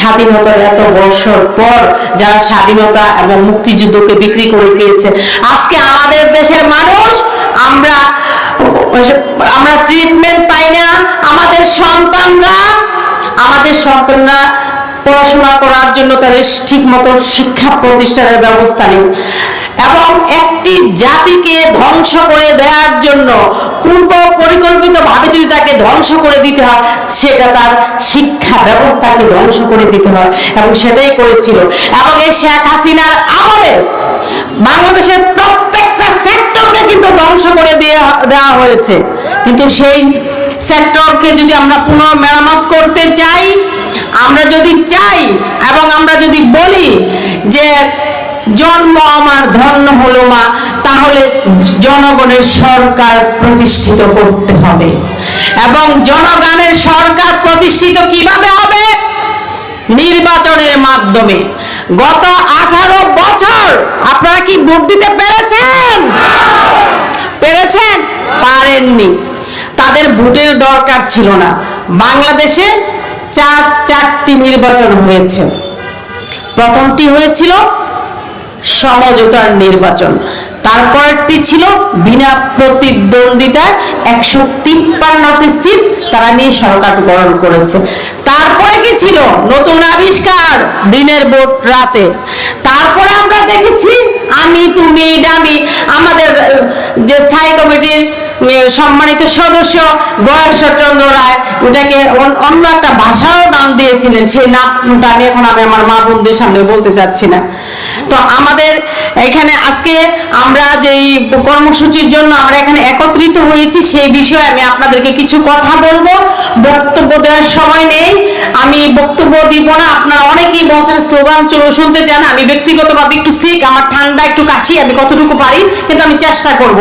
স্বাধীনতার এত বছর পর যারা স্বাধীনতা এবং মুক্তিযুদ্ধকে বিক্রি করে দিয়েছে, আজকে আমাদের দেশের মানুষ আমরা ট্রিটমেন্ট পাই না। আমাদের সন্তানরা পড়াশোনা করার জন্য তাদের ঠিক মতো শিক্ষা প্রতিষ্ঠানের ব্যবস্থা নেই, এবং একটি জাতিকে ধ্বংস করে দেওয়ার জন্য পূর্ব পরিকল্পিত ভাবে যদি তাকে ধ্বংস করে দিতে হয়, সেটা তার শিক্ষা ব্যবস্থাকে ধ্বংস করে দিতে হয়, এবং সেটাই করেছিল। এবং এই শেখ হাসিনার আমলে বাংলাদেশের প্রত্যেকটা সেক্টরকে কিন্তু ধ্বংস করে দেওয়া হয়েছে। কিন্তু সেই সেক্টরকে যদি আমরা পুনর্মেরামত করতে চাই, আমরা যদি চাই এবং আমরা যদি বলি যে জন্ম আমার ধন্য হলো মা, তাহলে জনগণের সরকার প্রতিষ্ঠিত করতে হবে। এবং জনগণের সরকার প্রতিষ্ঠিত কিভাবে হবে? নির্বাচনের মাধ্যমে। গত 18 বছর আপনারা কি ভোট দিতে পেরেছেন? পারেননি। তাদের ভোটের দরকার ছিল না। বাংলাদেশে চারটি নির্বাচন হয়েছে। প্রথমটি হয়েছিল সমঝোতার নির্বাচন, তারপরটি ছিল বিনা প্রতিদ্বন্দ্বিতায় 153টি সিট তারা নিয়ে সরকার গঠন করেছে। তারপরে কি ছিল? নতুন আবিষ্কার, দিনের ভোট রাতে। তারপরে আমরা দেখেছি আমি তুমি ডামি, আমাদের যে স্থায়ী কমিটির সম্মানিত সদস্য গয়েশ্বরচন্দ্র রায়, ওটাকে অন্য একটা ভাষাও নাম দিয়েছিলেন, সেই নামটা আমি এখন আমার মা বোনদের সামনে বলতে চাচ্ছি না। তো আমাদের এখানে আজকে আমরা যেই কর্মসূচির জন্য আমরা এখানে একত্রিত হয়েছি, সেই বিষয়ে আমি আপনাদেরকে কিছু কথা বলবো। বক্তব্য দেওয়ার সময় নেই, আমি বক্তব্য দিব না। আপনারা অনেকেই বলছেন স্লোগান শুনতে চান। আমি ব্যক্তিগতভাবে একটু সিক, আমার ঠান্ডা, একটু কাশি, আমি কতটুকু পারি, কিন্তু আমি চেষ্টা করব।